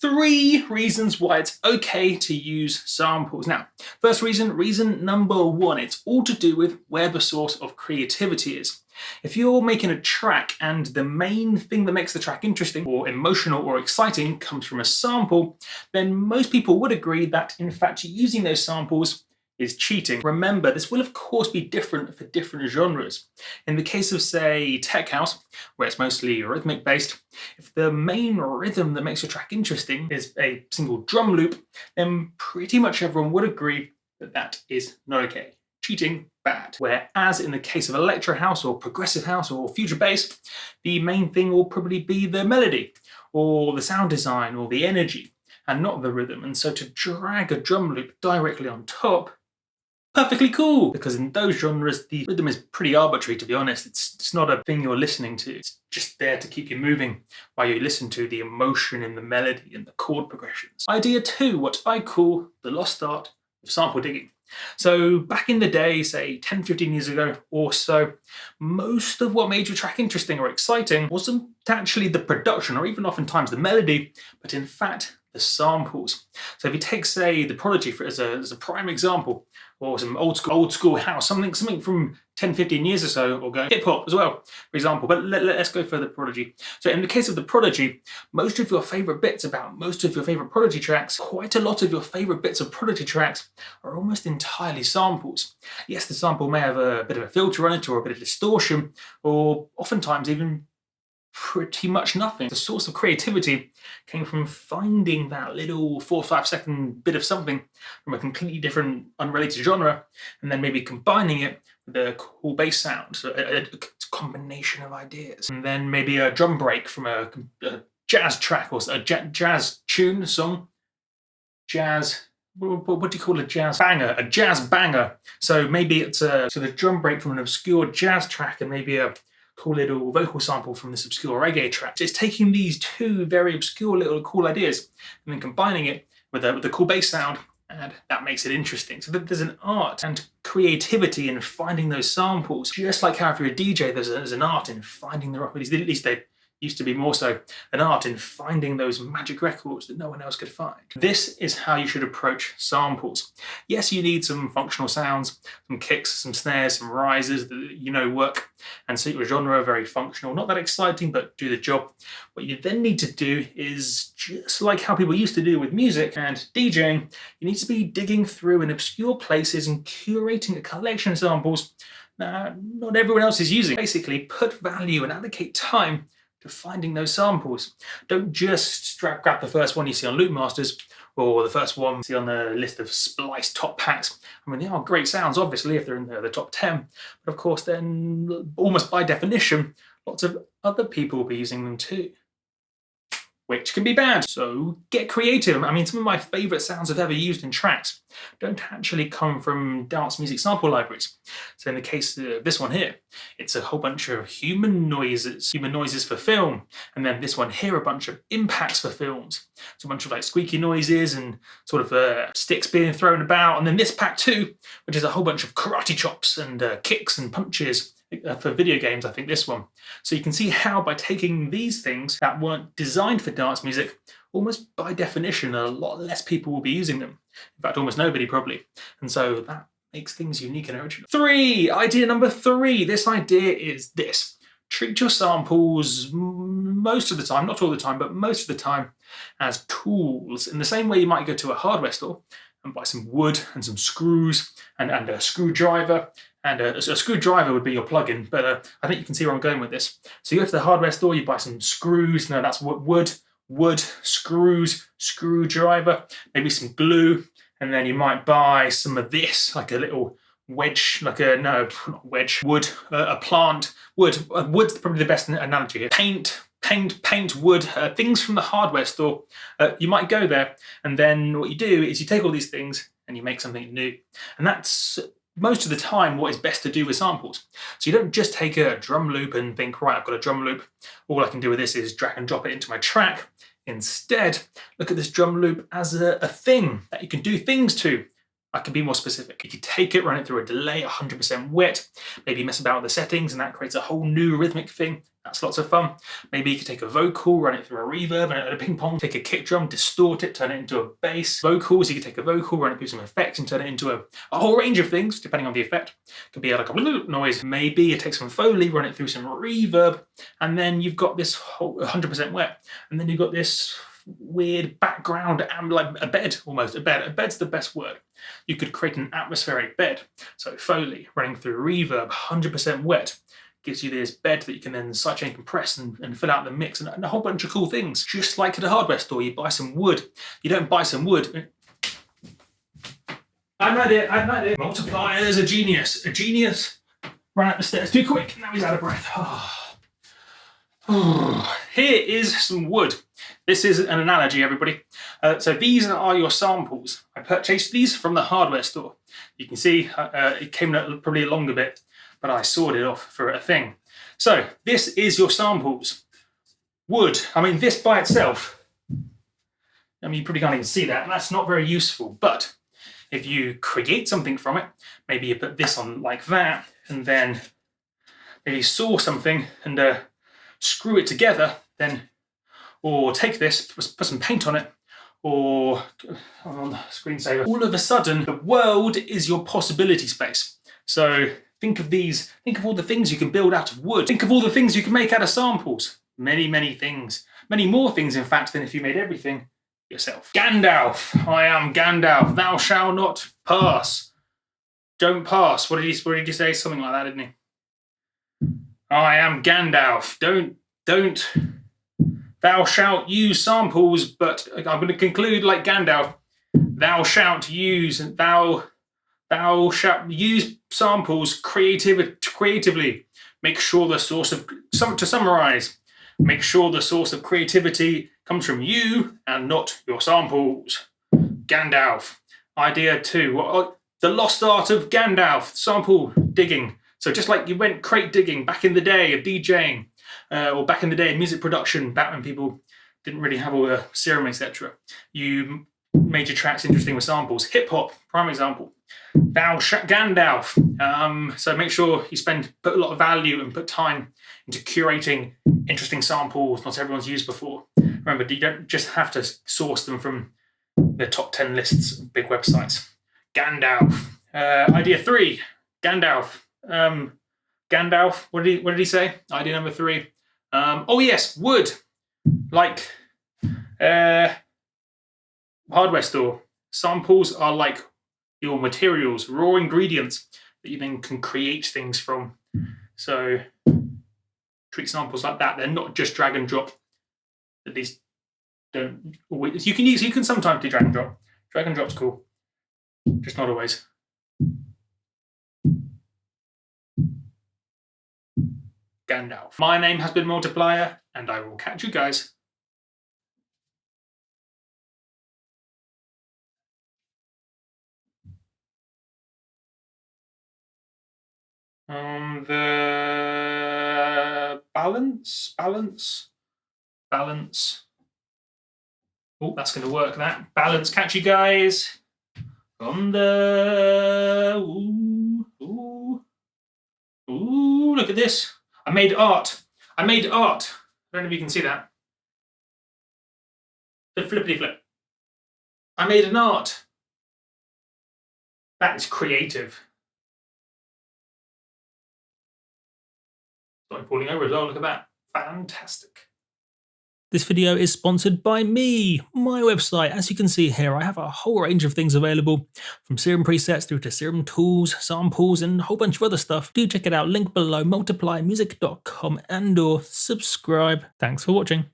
3 reasons why it's okay to use samples. Now, first reason number 1, it's all to do with where the source of creativity is. If you're making a track and the main thing that makes the track interesting or emotional or exciting comes from a sample, then most people would agree that in fact using those samples is cheating. Remember, this will of course be different for different genres. In the case of, say, tech house, where it's mostly rhythmic based, if the main rhythm that makes your track interesting is a single drum loop, then pretty much everyone would agree that that is not okay. Cheating, bad. Whereas in the case of electro house or progressive house or future bass, the main thing will probably be the melody or the sound design or the energy and not the rhythm. And so to drag a drum loop directly on top, perfectly cool, because in those genres the rhythm is pretty arbitrary, to be honest. It's not a thing you're listening to. It's just there to keep you moving while you listen to the emotion in the melody and the chord progressions. Idea 2, what I call the lost art of sample digging. So back in the day, say 10-15 years ago or so, most of what made your track interesting or exciting wasn't actually the production or even oftentimes the melody, but in fact the samples. So if you take, say, The Prodigy as a prime example, or some old school house, something from 10-15 years or so, or go hip hop as well, for example. But let's go for The Prodigy. So in the case of The Prodigy, most of your favorite bits about most of your favorite Prodigy tracks, quite a lot of your favorite bits of Prodigy tracks are almost entirely samples. Yes, the sample may have a bit of a filter on it or a bit of distortion, or oftentimes even pretty much nothing. The source of creativity came from finding that little 4 or 5 second bit of something from a completely different, unrelated genre, and then maybe combining it with a cool bass sound, so a combination of ideas. And then maybe a drum break from a jazz track or a jazz tune, song, jazz. What do you call a jazz banger? A jazz banger. So maybe it's the drum break from an obscure jazz track and maybe a cool little vocal sample from this obscure reggae track. It's taking these 2 very obscure little cool ideas and then combining it with a cool bass sound, and that makes it interesting. So there's an art and creativity in finding those samples. Just like how if you're a DJ, there's an art in finding the rock. At least they used to be more so an art in finding those magic records that no one else could find. This is how you should approach samples. Yes, you need some functional sounds, some kicks, some snares, some rises that work and suit your genre, very functional, not that exciting, but do the job. What you then need to do is, just like how people used to do with music and DJing, you need to be digging through in obscure places and curating a collection of samples that not everyone else is using. Basically, put value and allocate time to finding those samples. Don't just grab the first one you see on Loopmasters or the first one you see on the list of spliced top packs. I mean, they are great sounds, obviously, if they're in the top 10, but of course then, almost by definition, lots of other people will be using them too, which can be bad. So get creative. I mean, some of my favorite sounds I've ever used in tracks don't actually come from dance music sample libraries. So in the case of this one here, it's a whole bunch of human noises for film. And then this one here, a bunch of impacts for films. So a bunch of like squeaky noises and sort of sticks being thrown about. And then this pack too, which is a whole bunch of karate chops and kicks and punches for video games, I think this one. So you can see how by taking these things that weren't designed for dance music, almost by definition, a lot less people will be using them. In fact, almost nobody probably. And so that makes things unique and original. Idea number 3. This idea is this. Treat your samples most of the time, not all the time, but most of the time as tools. In the same way you might go to a hardware store and buy some wood and some screws and a screwdriver. And a screwdriver would be your plug-in, but I think you can see where I'm going with this. So you go to the hardware store, you buy some screws. No, that's wood, screws, screwdriver, maybe some glue, and then you might buy some of this, like a little wedge, not wedge, wood, a plant, wood. Wood's probably the best analogy here. Paint, wood, things from the hardware store. You might go there, and then what you do is you take all these things and you make something new. And that's most of the time what is best to do with samples. So you don't just take a drum loop and think, right, I've got a drum loop. All I can do with this is drag and drop it into my track. Instead, look at this drum loop as a thing that you can do things to. I can be more specific. You can take it, run it through a delay, 100% wet, maybe mess about with the settings, and that creates a whole new rhythmic thing. That's lots of fun. Maybe you could take a vocal, run it through a reverb and a ping pong, take a kick drum, distort it, turn it into a bass. Vocals, you could take a vocal, run it through some effects and turn it into a whole range of things, depending on the effect. It could be like a noise. Maybe you take some Foley, run it through some reverb, and then you've got this whole 100% wet. And then you've got this weird background, like a bed almost. A bed. A bed's the best word. You could create an atmospheric bed. So Foley, running through reverb, 100% wet. Gives you this bed that you can then sidechain compress and fill out the mix and a whole bunch of cool things. Just like at a hardware store, you buy some wood. You don't buy some wood. I've had it. Multiplier is a genius. A genius ran up the stairs too quick. Now he's out of breath. Here is some wood. This is an analogy, everybody. So these are your samples. I purchased these from the hardware store. You can see it came probably a longer bit, but I sawed it off for a thing. So this is your samples. Wood, I mean, this by itself, I mean, you probably can't even see that, and that's not very useful, but if you create something from it, maybe you put this on like that, and then maybe saw something and screw it together, then, or take this, put some paint on it, or on the screensaver. All of a sudden, the world is your possibility space. So think of all the things you can build out of wood. Think of all the things you can make out of samples. Many, many things. Many more things, in fact, than if you made everything yourself. Gandalf, I am Gandalf. Thou shalt not pass. Don't pass. What did he say? Something like that, didn't he? I am Gandalf. Don't. Thou shalt use samples, but I'm going to conclude like Gandalf. Thou shalt use samples creatively. Make sure the source of, to summarize, make sure the source of creativity comes from you and not your samples. Gandalf. Idea 2. The lost art of Gandalf. Sample digging. So just like you went crate digging back in the day of DJing, or back in the day of music production, back when people didn't really have all the serum, etc. You made your tracks interesting with samples. Hip hop, prime example. Gandalf. So make sure you put a lot of value and put time into curating interesting samples not everyone's used before. Remember, you don't just have to source them from the top 10 lists of big websites. Gandalf. Idea 3. Gandalf. Gandalf. What did he say? Idea number 3. Oh yes, wood. Like hardware store. Samples are like your materials, raw ingredients that you then can create things from. So treat samples like that. They're not just drag and drop. At least don't always. You can sometimes do drag and drop. Drag and drop's cool. Just not always. Gandalf. My name has been Multiplier, and I will catch you guys on the balance. Oh, that's going to work, that. Balance. Catch you guys on the... Ooh, look at this. I made art. I don't know if you can see that. The flippity flip. I made an art. That is creative. Starting falling over as well, look at that. Fantastic. This video is sponsored by me, my website. As you can see here, I have a whole range of things available, from serum presets through to serum tools, samples, and a whole bunch of other stuff. Do check it out, link below, multipliermusic.com, and/or subscribe. Thanks for watching.